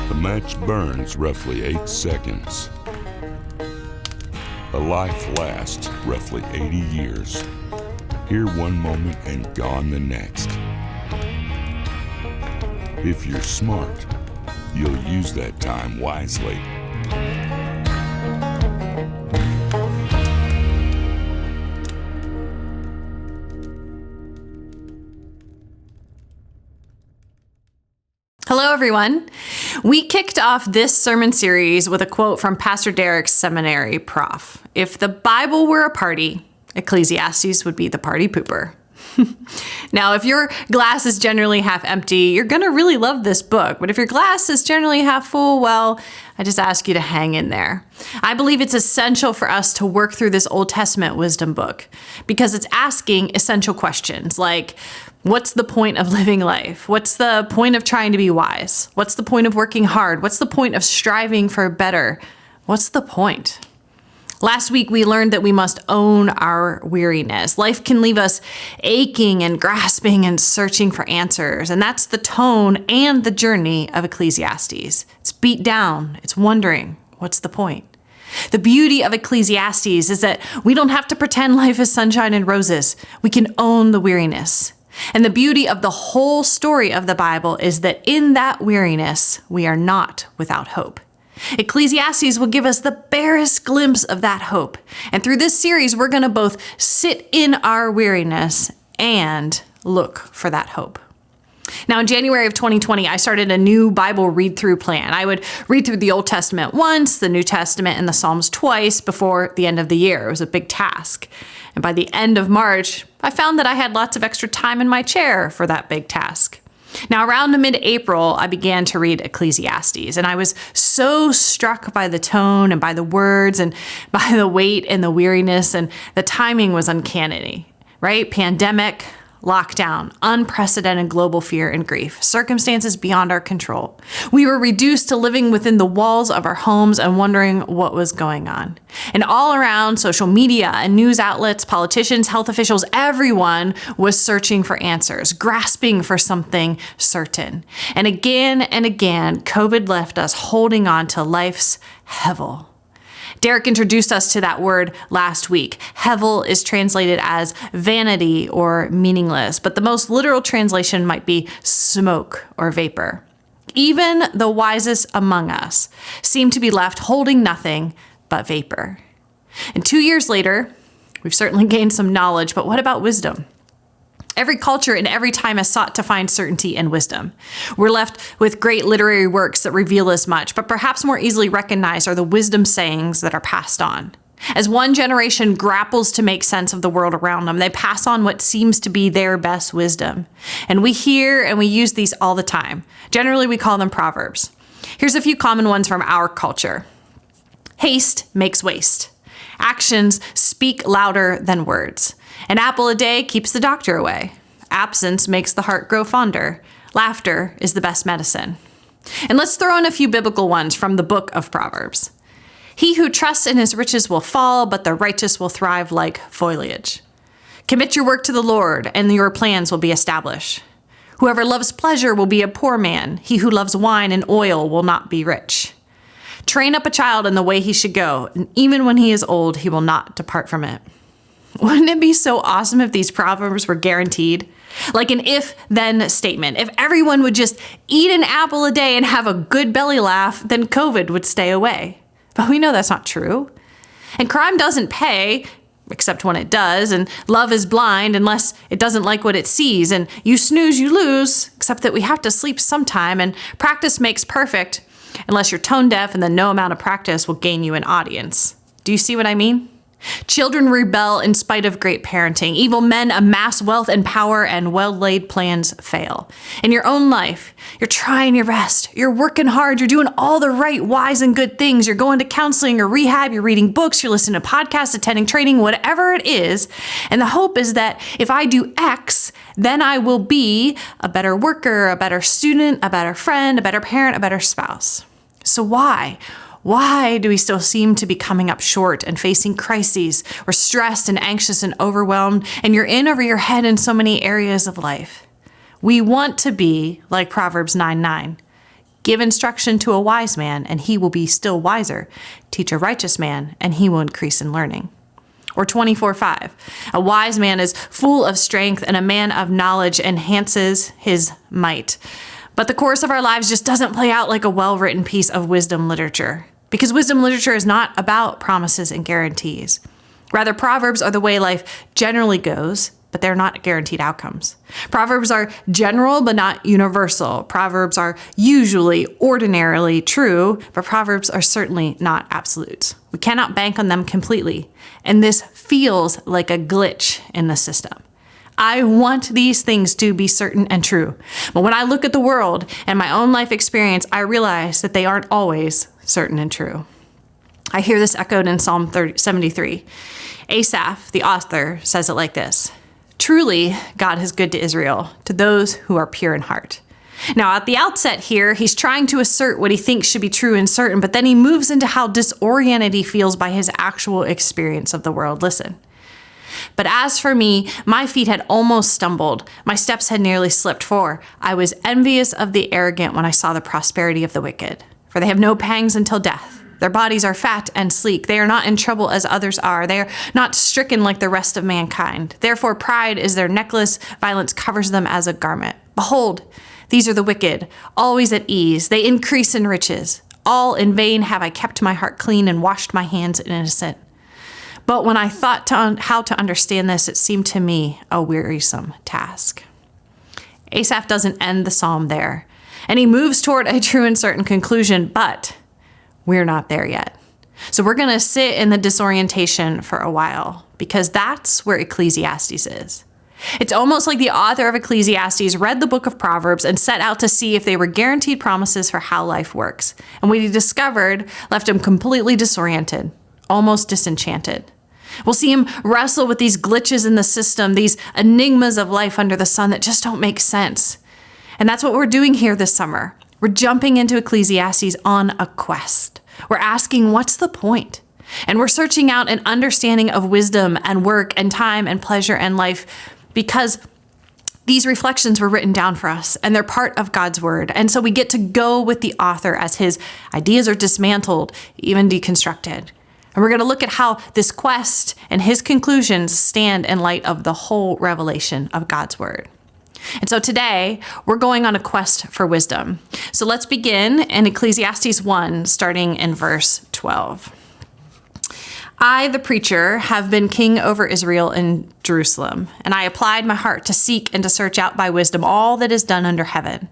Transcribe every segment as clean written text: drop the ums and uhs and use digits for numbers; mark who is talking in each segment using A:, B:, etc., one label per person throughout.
A: A match burns roughly 8 seconds. A life lasts roughly 80 years. Here one moment and gone the next. If you're smart, you'll use that time wisely.
B: Hello, everyone. We kicked off this sermon series with a quote from Pastor Derek's seminary prof. If the Bible were a party, Ecclesiastes would be the party pooper. Now, if your glass is generally half empty, you're going to really love this book. But if your glass is generally half full, well, I just ask you to hang in there. I believe it's essential for us to work through this Old Testament wisdom book because it's asking essential questions like, what's the point of living life? What's the point of trying to be wise? What's the point of working hard? What's the point of striving for better? What's the point? Last week, we learned that we must own our weariness. Life can leave us aching and grasping and searching for answers. And that's the tone and the journey of Ecclesiastes. It's beat down. It's wondering, what's the point? The beauty of Ecclesiastes is that we don't have to pretend life is sunshine and roses. We can own the weariness. And the beauty of the whole story of the Bible is that in that weariness, we are not without hope. Ecclesiastes will give us the barest glimpse of that hope. And through this series, we're going to both sit in our weariness and look for that hope. Now, in January of 2020, I started a new Bible read-through plan. I would read through the Old Testament once, the New Testament, and the Psalms twice before the end of the year. It was a big task. And by the end of March, I found that I had lots of extra time in my chair for that big task. Now, around mid-April, I began to read Ecclesiastes, and I was so struck by the tone and by the words and by the weight and the weariness, and the timing was uncanny, right? Pandemic, lockdown, unprecedented global fear and grief, circumstances beyond our control. We were reduced to living within the walls of our homes and wondering what was going on. And all around social media and news outlets, politicians, health officials, everyone was searching for answers, grasping for something certain. And again, COVID left us holding on to life's hevel. Derek introduced us to that word last week. Hevel is translated as vanity or meaningless, but the most literal translation might be smoke or vapor. Even the wisest among us seem to be left holding nothing but vapor. And 2 years later, we've certainly gained some knowledge, but what about wisdom? Every culture in every time has sought to find certainty and wisdom. We're left with great literary works that reveal as much, but perhaps more easily recognized are the wisdom sayings that are passed on. As one generation grapples to make sense of the world around them, they pass on what seems to be their best wisdom. And we hear and we use these all the time. Generally, we call them Proverbs. Here's a few common ones from our culture. Haste makes waste. Actions speak louder than words. An apple a day keeps the doctor away. Absence makes the heart grow fonder. Laughter is the best medicine. And let's throw in a few biblical ones from the book of Proverbs. He who trusts in his riches will fall, but the righteous will thrive like foliage. Commit your work to the Lord, and your plans will be established. Whoever loves pleasure will be a poor man. He who loves wine and oil will not be rich. Train up a child in the way he should go, and even when he is old, he will not depart from it. Wouldn't it be so awesome if these proverbs were guaranteed? Like an if-then statement. If everyone would just eat an apple a day and have a good belly laugh, then COVID would stay away. But we know that's not true. And crime doesn't pay, except when it does, and love is blind unless it doesn't like what it sees, and you snooze, you lose, except that we have to sleep sometime, and practice makes perfect, unless you're tone deaf and then no amount of practice will gain you an audience. Do you see what I mean? Children rebel in spite of great parenting. Evil men amass wealth and power, and well-laid plans fail. In your own life, you're trying your best. You're working hard. You're doing all the right, wise, and good things. You're going to counseling or rehab. You're reading books. You're listening to podcasts, attending training, whatever it is. And the hope is that if I do X, then I will be a better worker, a better student, a better friend, a better parent, a better spouse. So why? Why do we still seem to be coming up short and facing crises? We're stressed and anxious and overwhelmed, and you're in over your head in so many areas of life. We want to be like Proverbs 9:9. Give instruction to a wise man, and he will be still wiser. Teach a righteous man, and he will increase in learning. Or 24:5. A wise man is full of strength, and a man of knowledge enhances his might. But the course of our lives just doesn't play out like a well-written piece of wisdom literature, because wisdom literature is not about promises and guarantees. Rather, Proverbs are the way life generally goes, but they're not guaranteed outcomes. Proverbs are general, but not universal. Proverbs are usually, ordinarily true, but Proverbs are certainly not absolutes. We cannot bank on them completely, and this feels like a glitch in the system. I want these things to be certain and true, but when I look at the world and my own life experience, I realize that they aren't always certain and true. I hear this echoed in Psalm 73. Asaph, the author, says it like this: "Truly, God is good to Israel, to those who are pure in heart." Now, at the outset here, he's trying to assert what he thinks should be true and certain, but then he moves into how disoriented he feels by his actual experience of the world. Listen. "But as for me, my feet had almost stumbled. My steps had nearly slipped, for I was envious of the arrogant when I saw the prosperity of the wicked. For they have no pangs until death. Their bodies are fat and sleek. They are not in trouble as others are. They are not stricken like the rest of mankind. Therefore pride is their necklace. Violence covers them as a garment. Behold, these are the wicked, always at ease. They increase in riches. All in vain have I kept my heart clean and washed my hands innocent. But when I thought how to understand this, it seemed to me a wearisome task." Asaph doesn't end the psalm there, and he moves toward a true and certain conclusion, but we're not there yet. So we're going to sit in the disorientation for a while, because that's where Ecclesiastes is. It's almost like the author of Ecclesiastes read the book of Proverbs and set out to see if they were guaranteed promises for how life works. And what he discovered left him completely disoriented, almost disenchanted. We'll see him wrestle with these glitches in the system, these enigmas of life under the sun that just don't make sense. And that's what we're doing here this summer. We're jumping into Ecclesiastes on a quest. We're asking, what's the point? And we're searching out an understanding of wisdom and work and time and pleasure and life, because these reflections were written down for us and they're part of God's word. And so we get to go with the author as his ideas are dismantled, even deconstructed. And we're going to look at how this quest and his conclusions stand in light of the whole revelation of God's word. And so today, we're going on a quest for wisdom. So let's begin in Ecclesiastes 1, starting in verse 12. "I, the preacher, have been king over Israel in Jerusalem, and I applied my heart to seek and to search out by wisdom all that is done under heaven.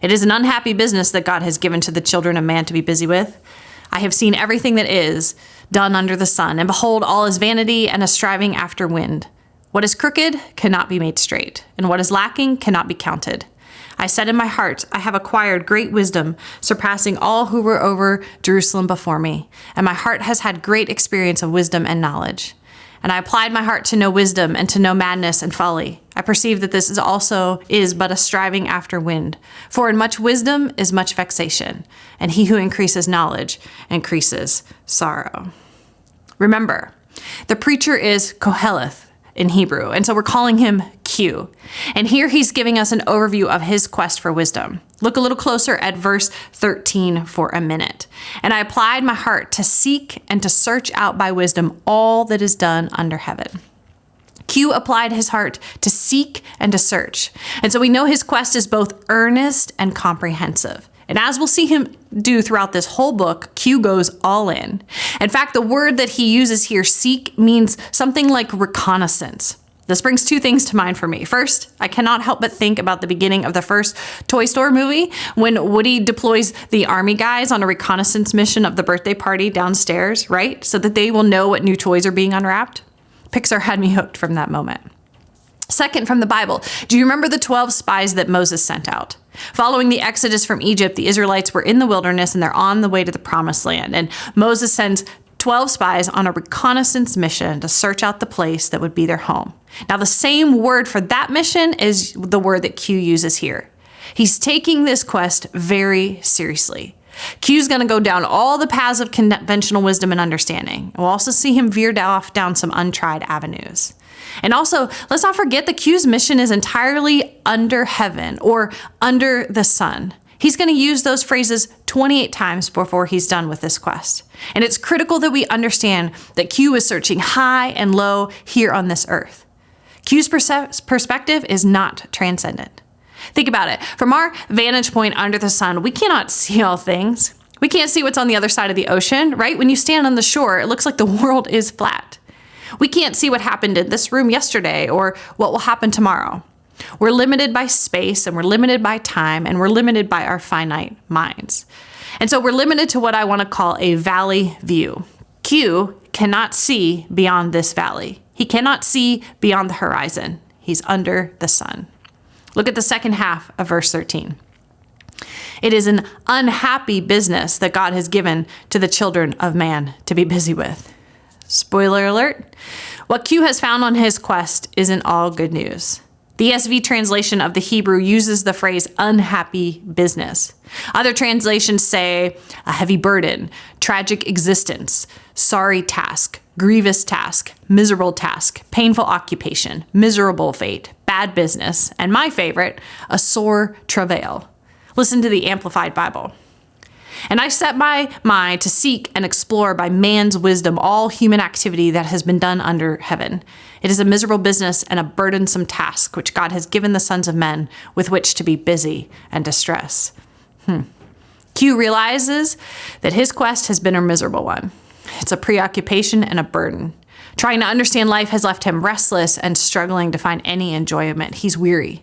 B: It is an unhappy business that God has given to the children of man to be busy with. I have seen everything that is done under the sun, and behold, all is vanity and a striving after wind. What is crooked cannot be made straight, and what is lacking cannot be counted. I said in my heart, I have acquired great wisdom, surpassing all who were over Jerusalem before me, and my heart has had great experience of wisdom and knowledge. And I applied my heart to know wisdom and to know madness and folly. I perceive that this is but a striving after wind. For in much wisdom is much vexation, and he who increases knowledge increases sorrow." Remember, the preacher is Koheleth in Hebrew, and so we're calling him Q. And here he's giving us an overview of his quest for wisdom. Look a little closer at verse 13 for a minute. "And I applied my heart to seek and to search out by wisdom all that is done under heaven." Q applied his heart to seek and to search. And so we know his quest is both earnest and comprehensive. And as we'll see him do throughout this whole book, Q goes all in. In fact, the word that he uses here, seek, means something like reconnaissance. This brings two things to mind for me. First, I cannot help but think about the beginning of the first Toy Story movie when Woody deploys the army guys on a reconnaissance mission of the birthday party downstairs, right? So that they will know what new toys are being unwrapped. Pixar had me hooked from that moment. Second, from the Bible, do you remember the 12 spies that Moses sent out? Following the exodus from Egypt, the Israelites were in the wilderness and they're on the way to the promised land. And Moses sends 12 spies on a reconnaissance mission to search out the place that would be their home. Now, the same word for that mission is the word that Q uses here. He's taking this quest very seriously. Q's going to go down all the paths of conventional wisdom and understanding. We'll also see him veered off down some untried avenues. And also, let's not forget that Q's mission is entirely under heaven or under the sun. He's going to use those phrases 28 times before he's done with this quest. And it's critical that we understand that Q is searching high and low here on this earth. Q's perspective is not transcendent. Think about it. From our vantage point under the sun, we cannot see all things. We can't see what's on the other side of the ocean, right? When you stand on the shore, it looks like the world is flat. We can't see what happened in this room yesterday or what will happen tomorrow. We're limited by space and we're limited by time and we're limited by our finite minds. And so we're limited to what I want to call a valley view. Q cannot see beyond this valley. He cannot see beyond the horizon. He's under the sun. Look at the second half of verse 13. It is an unhappy business that God has given to the children of man to be busy with. Spoiler alert, what Q has found on his quest isn't all good news. The ESV translation of the Hebrew uses the phrase unhappy business. Other translations say a heavy burden, tragic existence, sorry task, grievous task, miserable task, painful occupation, miserable fate, bad business, and my favorite, a sore travail. Listen to the Amplified Bible. And I set my mind to seek and explore by man's wisdom all human activity that has been done under heaven. It is a miserable business and a burdensome task which God has given the sons of men with which to be busy and distress. Q realizes that his quest has been a miserable one. It's a preoccupation and a burden. Trying to understand life has left him restless and struggling to find any enjoyment. He's weary.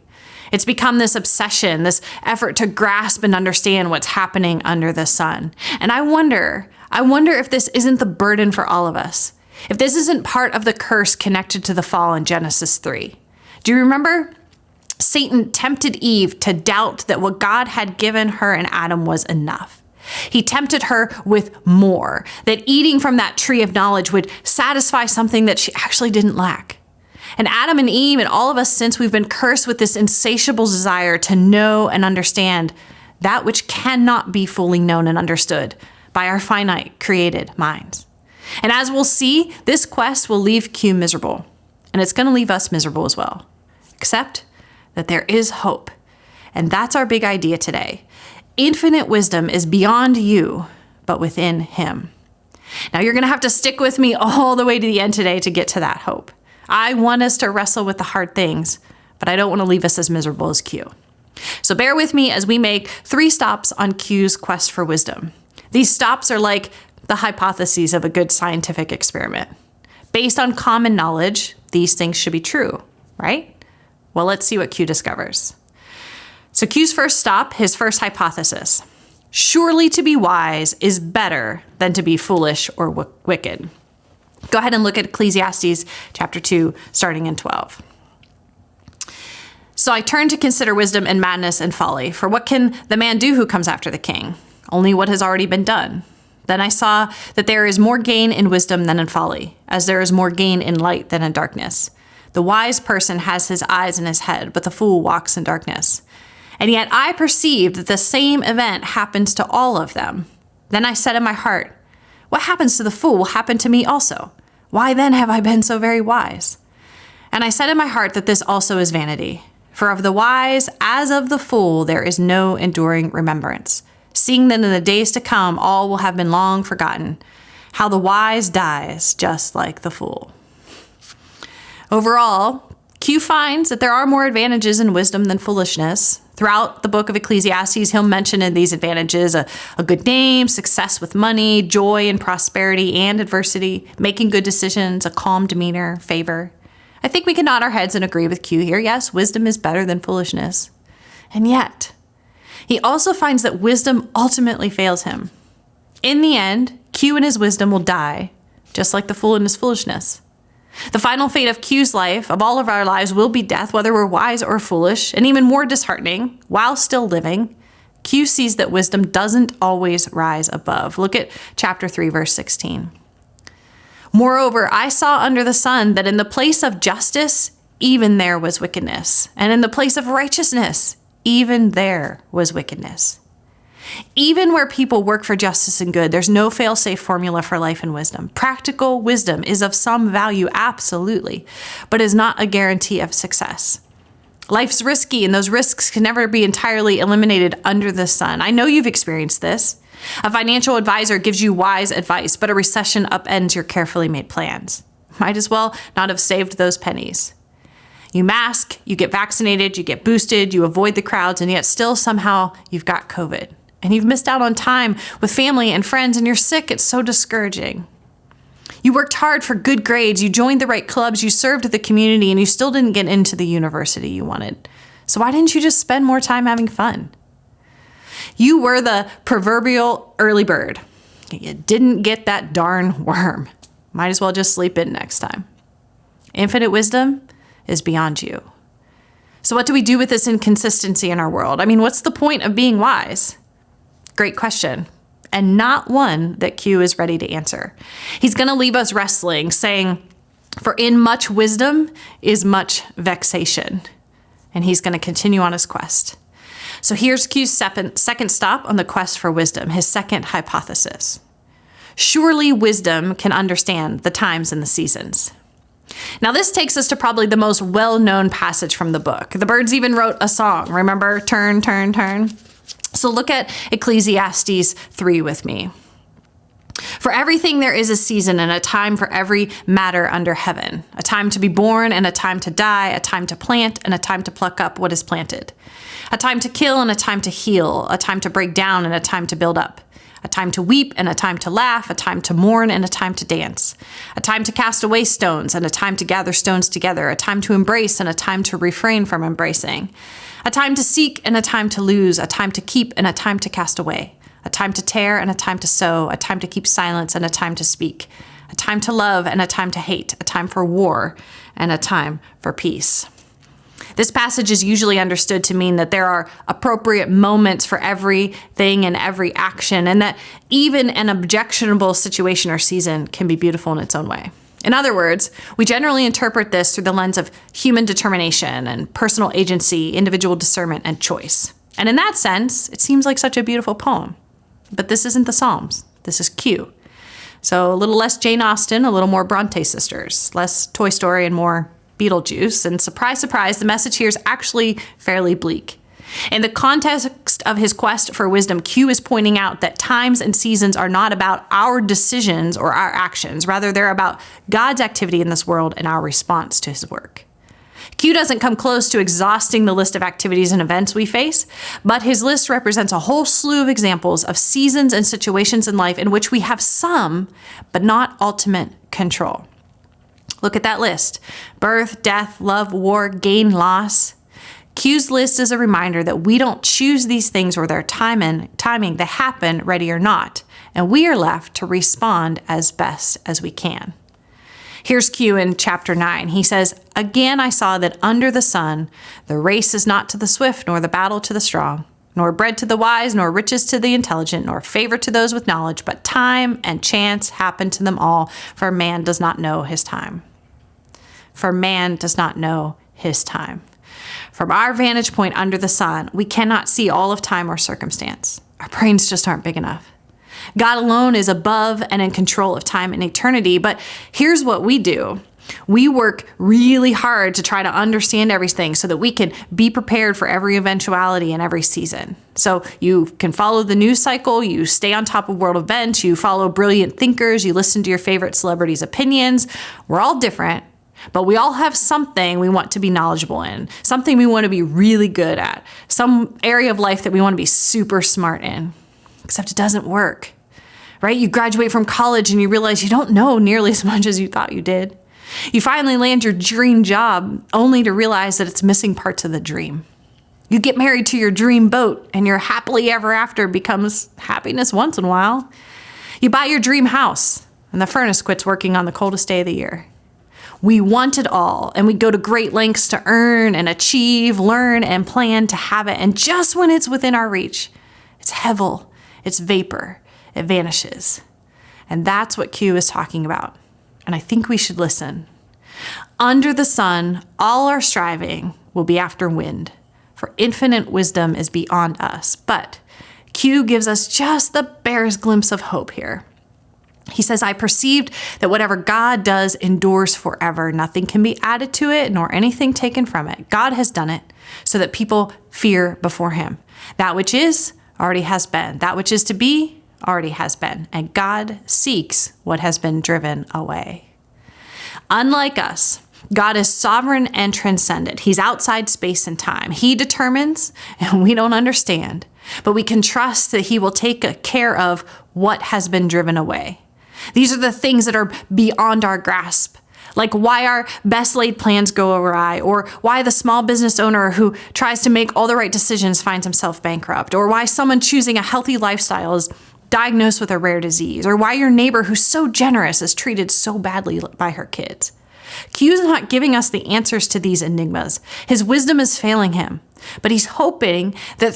B: It's become this obsession, this effort to grasp and understand what's happening under the sun. And I wonder if this isn't the burden for all of us. If this isn't part of the curse connected to the fall in Genesis 3. Do you remember? Satan tempted Eve to doubt that what God had given her and Adam was enough. He tempted her with more, that eating from that tree of knowledge would satisfy something that she actually didn't lack. And Adam and Eve and all of us since, we've been cursed with this insatiable desire to know and understand that which cannot be fully known and understood by our finite created minds. And as we'll see, this quest will leave Q miserable, and it's going to leave us miserable as well. Except that there is hope. And that's our big idea today. Infinite wisdom is beyond you, but within him. Now you're going to have to stick with me all the way to the end today to get to that hope. I want us to wrestle with the hard things, but I don't want to leave us as miserable as Q. So bear with me as we make 3 stops on Q's quest for wisdom. These stops are like the hypotheses of a good scientific experiment. Based on common knowledge, these things should be true, right? Well, let's see what Q discovers. So Q's first stop, his first hypothesis. Surely to be wise is better than to be foolish or wicked. Go ahead and look at Ecclesiastes chapter 2, starting in 12. So I turned to consider wisdom and madness and folly. For what can the man do who comes after the king? Only what has already been done. Then I saw that there is more gain in wisdom than in folly, as there is more gain in light than in darkness. The wise person has his eyes in his head, but the fool walks in darkness. And yet I perceived that the same event happens to all of them. Then I said in my heart, what happens to the fool will happen to me also. Why then have I been so very wise? And I said in my heart that this also is vanity. For of the wise as of the fool there is no enduring remembrance. Seeing that in the days to come all will have been long forgotten. How the wise dies just like the fool. Overall, Q finds that there are more advantages in wisdom than foolishness. Throughout the book of Ecclesiastes, he'll mention in these advantages a good name, success with money, joy and prosperity and adversity, making good decisions, a calm demeanor, favor. I think we can nod our heads and agree with Q here. Yes, wisdom is better than foolishness. And yet, he also finds that wisdom ultimately fails him. In the end, Q and his wisdom will die, just like the fool and his foolishness. The final fate of Q's life, of all of our lives, will be death, whether we're wise or foolish, and even more disheartening, while still living, Q sees that wisdom doesn't always rise above. Look at chapter 3, verse 16. Moreover, I saw under the sun that in the place of justice, even there was wickedness, and in the place of righteousness, even there was wickedness. Even where people work for justice and good, there's no fail-safe formula for life and wisdom. Practical wisdom is of some value, absolutely, but is not a guarantee of success. Life's risky, and those risks can never be entirely eliminated under the sun. I know you've experienced this. A financial advisor gives you wise advice, but a recession upends your carefully made plans. Might as well not have saved those pennies. You mask, you get vaccinated, you get boosted, you avoid the crowds, and yet still somehow you've got COVID. And you've missed out on time with family and friends, and you're sick. It's so discouraging. You worked hard for good grades, you joined the right clubs, you served the community, and you still didn't get into the university you wanted. So why didn't you just spend more time having fun? You were the proverbial early bird. You didn't get that darn worm. Might as well just sleep in next time. Infinite wisdom is beyond you. So what do we do with this inconsistency in our world? I mean, what's the point of being wise? Great question. And not one that Q is ready to answer. He's going to leave us wrestling, saying, "For in much wisdom is much vexation." And he's going to continue on his quest. So here's Q's second stop on the quest for wisdom, his second hypothesis. Surely wisdom can understand the times and the seasons. Now this takes us to probably the most well-known passage from the book. The birds even wrote a song. Remember, turn, turn, turn? So look at Ecclesiastes 3 with me. For everything there is a season and a time for every matter under heaven, a time to be born and a time to die, a time to plant and a time to pluck up what is planted, a time to kill and a time to heal, a time to break down and a time to build up, a time to weep and a time to laugh, a time to mourn and a time to dance, a time to cast away stones and a time to gather stones together, a time to embrace and a time to refrain from embracing, a time to seek and a time to lose, a time to keep and a time to cast away, a time to tear and a time to sow, a time to keep silence and a time to speak, a time to love and a time to hate, a time for war and a time for peace. This passage is usually understood to mean that there are appropriate moments for everything and every action, and that even an objectionable situation or season can be beautiful in its own way. In other words, we generally interpret this through the lens of human determination and personal agency, individual discernment, and choice. And in that sense, it seems like such a beautiful poem. But this isn't the Psalms. This is Q. So a little less Jane Austen, a little more Bronte sisters, less Toy Story and more Beetlejuice. And surprise, surprise, the message here is actually fairly bleak. In the context of his quest for wisdom, Q is pointing out that times and seasons are not about our decisions or our actions. Rather, they're about God's activity in this world and our response to his work. Q doesn't come close to exhausting the list of activities and events we face, but his list represents a whole slew of examples of seasons and situations in life in which we have some, but not ultimate control. Look at that list: birth, death, love, war, gain, loss. Q's list is a reminder that we don't choose these things or their timing. They happen ready or not, and we are left to respond as best as we can. Here's Q in chapter 9. He says, "Again I saw that under the sun, the race is not to the swift, nor the battle to the strong, nor bread to the wise, nor riches to the intelligent, nor favor to those with knowledge, but time and chance happen to them all, for man does not know his time." For man does not know his time. From our vantage point under the sun, we cannot see all of time or circumstance. Our brains just aren't big enough. God alone is above and in control of time and eternity, but here's what we do. We work really hard to try to understand everything so that we can be prepared for every eventuality and every season. So you can follow the news cycle, you stay on top of world events, you follow brilliant thinkers, you listen to your favorite celebrities' opinions. We're all different, but we all have something we want to be knowledgeable in, something we want to be really good at, some area of life that we want to be super smart in. Except it doesn't work, right? You graduate from college and you realize you don't know nearly as much as you thought you did. You finally land your dream job only to realize that it's missing parts of the dream. You get married to your dream boat and your happily ever after becomes happiness once in a while. You buy your dream house and the furnace quits working on the coldest day of the year. We want it all, and we go to great lengths to earn and achieve, learn and plan to have it. And just when it's within our reach, it's hevel, it's vapor, it vanishes. And that's what Q is talking about. And I think we should listen. Under the sun, all our striving will be after wind, for infinite wisdom is beyond us. But Q gives us just the barest glimpse of hope here. He says, I perceived that whatever God does endures forever. Nothing can be added to it, nor anything taken from it. God has done it so that people fear before him. That which is already has been. That which is to be already has been. And God seeks what has been driven away. Unlike us, God is sovereign and transcendent. He's outside space and time. He determines, and we don't understand, but we can trust that he will take care of what has been driven away. These are the things that are beyond our grasp, like why our best laid plans go awry, or why the small business owner who tries to make all the right decisions finds himself bankrupt, or why someone choosing a healthy lifestyle is diagnosed with a rare disease, or why your neighbor who's so generous is treated so badly by her kids. Q is not giving us the answers to these enigmas. His wisdom is failing him, but he's hoping that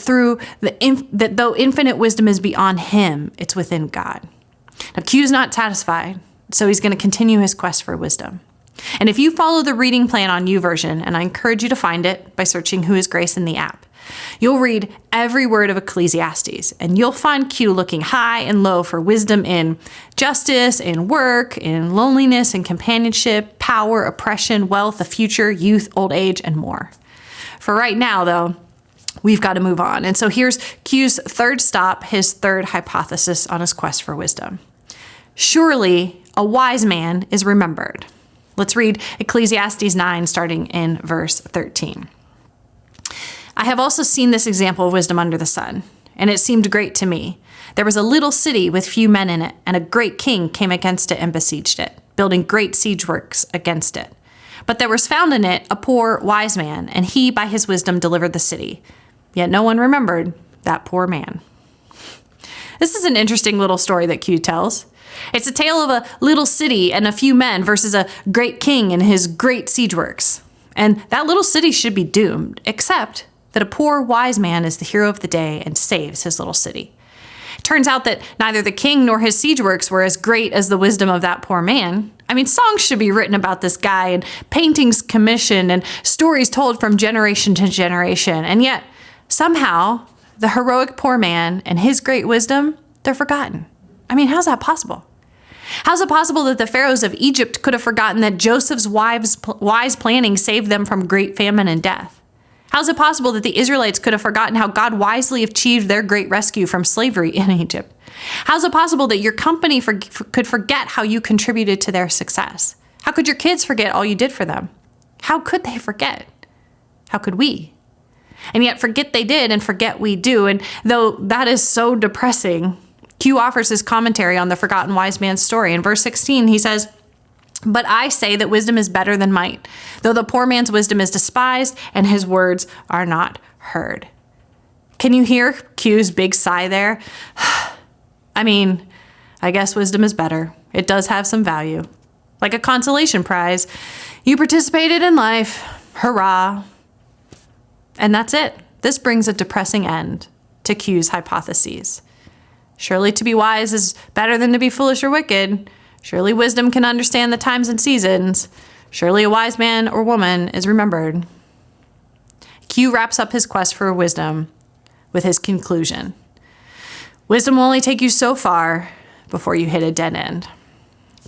B: that though infinite wisdom is beyond him, it's within God. Now, Q is not satisfied, so he's going to continue his quest for wisdom. And if you follow the reading plan on YouVersion, and I encourage you to find it by searching Who is Grace in the app, you'll read every word of Ecclesiastes, and you'll find Q looking high and low for wisdom in justice, in work, in loneliness and companionship, power, oppression, wealth, the future, youth, old age, and more. For right now, though, we've got to move on. And so here's Q's third stop, his third hypothesis on his quest for wisdom. Surely a wise man is remembered. Let's read Ecclesiastes 9, starting in verse 13. I have also seen this example of wisdom under the sun, and it seemed great to me. There was a little city with few men in it, and a great king came against it and besieged it, building great siege works against it. But there was found in it a poor wise man, and he by his wisdom delivered the city. Yet no one remembered that poor man. This is an interesting little story that Q tells. It's a tale of a little city and a few men versus a great king and his great siege works. And that little city should be doomed, except that a poor wise man is the hero of the day and saves his little city. It turns out that neither the king nor his siege works were as great as the wisdom of that poor man. I mean, songs should be written about this guy, and paintings commissioned, and stories told from generation to generation. And yet, somehow, the heroic poor man and his great wisdom, they're forgotten. I mean, how's that possible? How's it possible that the pharaohs of Egypt could have forgotten that Joseph's wise planning saved them from great famine and death? How's it possible that the Israelites could have forgotten how God wisely achieved their great rescue from slavery in Egypt? How's it possible that your company could forget how you contributed to their success? How could your kids forget all you did for them? How could they forget? How could we? And yet forget they did and forget we do. And though that is so depressing, Q offers his commentary on the forgotten wise man's story. In verse 16, he says, "But I say that wisdom is better than might, though the poor man's wisdom is despised and his words are not heard." Can you hear Q's big sigh there? I mean, I guess wisdom is better. It does have some value. Like a consolation prize. You participated in life. Hurrah. And that's it. This brings a depressing end to Q's hypotheses. Surely to be wise is better than to be foolish or wicked. Surely wisdom can understand the times and seasons. Surely a wise man or woman is remembered. Q wraps up his quest for wisdom with his conclusion. Wisdom will only take you so far before you hit a dead end.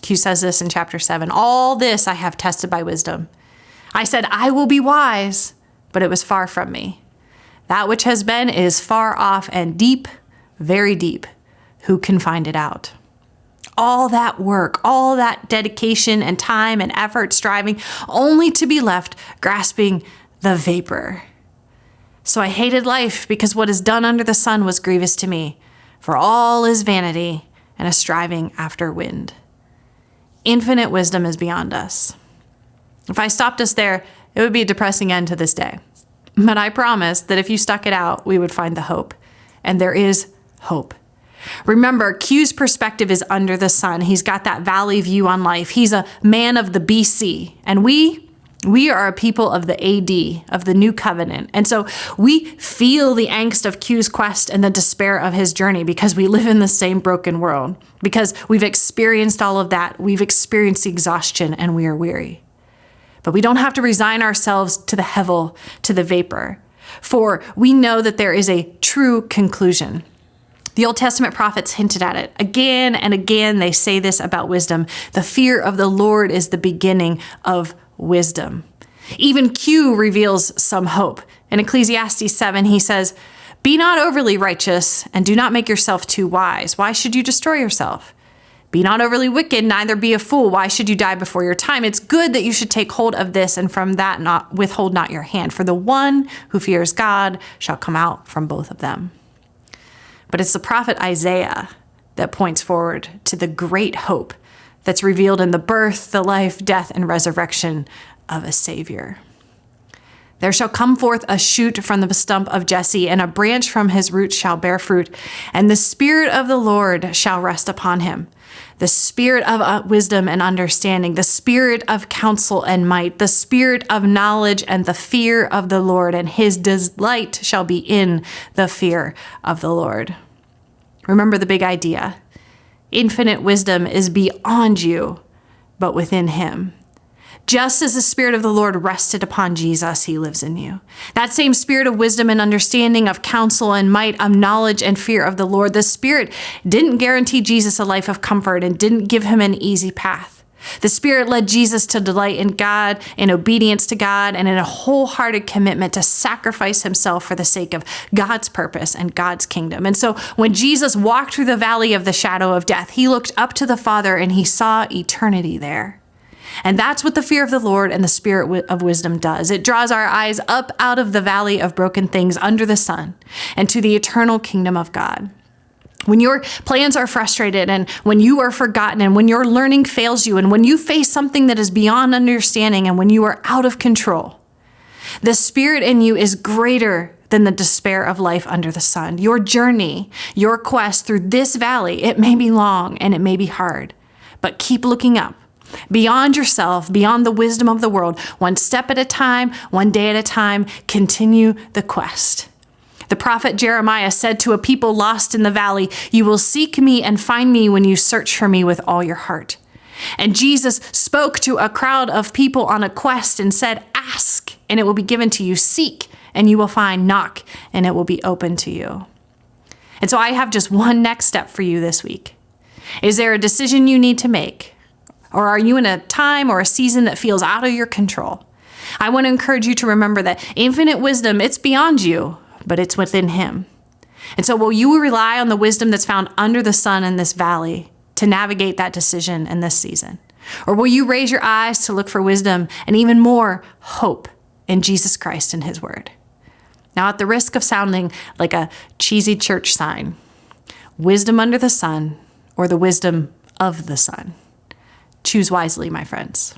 B: Q says this in chapter 7. "All this I have tested by wisdom. I said, I will be wise, but it was far from me. That which has been is far off and deep, very deep. Who can find it out?" All that work, all that dedication and time and effort striving, only to be left grasping the vapor. So I hated life because what is done under the sun was grievous to me, for all is vanity and a striving after wind. Infinite wisdom is beyond us. If I stopped us there, it would be a depressing end to this day. But I promise that if you stuck it out, we would find the hope. And there is hope. Remember, Q's perspective is under the sun. He's got that valley view on life. He's a man of the BC. And we are a people of the AD, of the new covenant. And so we feel the angst of Q's quest and the despair of his journey because we live in the same broken world. Because we've experienced all of that. We've experienced exhaustion and we are weary. But we don't have to resign ourselves to the hevel, to the vapor. For we know that there is a true conclusion. The Old Testament prophets hinted at it. Again and again, they say this about wisdom. The fear of the Lord is the beginning of wisdom. Even Q reveals some hope. In Ecclesiastes 7, he says, "Be not overly righteous, and do not make yourself too wise. Why should you destroy yourself? Be not overly wicked, neither be a fool. Why should you die before your time? It's good that you should take hold of this, and from that not withhold not your hand. For the one who fears God shall come out from both of them." But it's the prophet Isaiah that points forward to the great hope that's revealed in the birth, the life, death, and resurrection of a Savior. "There shall come forth a shoot from the stump of Jesse, and a branch from his roots shall bear fruit. And the Spirit of the Lord shall rest upon him, the Spirit of wisdom and understanding, the Spirit of counsel and might, the Spirit of knowledge and the fear of the Lord. And his delight shall be in the fear of the Lord." Remember the big idea. Infinite wisdom is beyond you, but within him. Just as the Spirit of the Lord rested upon Jesus, he lives in you. That same Spirit of wisdom and understanding, of counsel and might, of knowledge and fear of the Lord. The Spirit didn't guarantee Jesus a life of comfort and didn't give him an easy path. The Spirit led Jesus to delight in God, in obedience to God, and in a wholehearted commitment to sacrifice himself for the sake of God's purpose and God's kingdom. And so when Jesus walked through the valley of the shadow of death, he looked up to the Father and he saw eternity there. And that's what the fear of the Lord and the Spirit of wisdom does. It draws our eyes up out of the valley of broken things under the sun and to the eternal kingdom of God. When your plans are frustrated and when you are forgotten and when your learning fails you and when you face something that is beyond understanding and when you are out of control, the Spirit in you is greater than the despair of life under the sun. Your journey, your quest through this valley, it may be long and it may be hard, but keep looking up. Beyond yourself, beyond the wisdom of the world, one step at a time, one day at a time, continue the quest. The prophet Jeremiah said to a people lost in the valley, "You will seek me and find me when you search for me with all your heart." And Jesus spoke to a crowd of people on a quest and said, "Ask, and it will be given to you. Seek, and you will find. Knock, and it will be open to you." And so I have just one next step for you this week. Is there a decision you need to make? Or are you in a time or a season that feels out of your control? I want to encourage you to remember that infinite wisdom, it's beyond you, but it's within him. And so will you rely on the wisdom that's found under the sun in this valley to navigate that decision in this season? Or will you raise your eyes to look for wisdom and even more hope in Jesus Christ and his word? Now, at the risk of sounding like a cheesy church sign, wisdom under the sun or the wisdom of the sun. Choose wisely, my friends.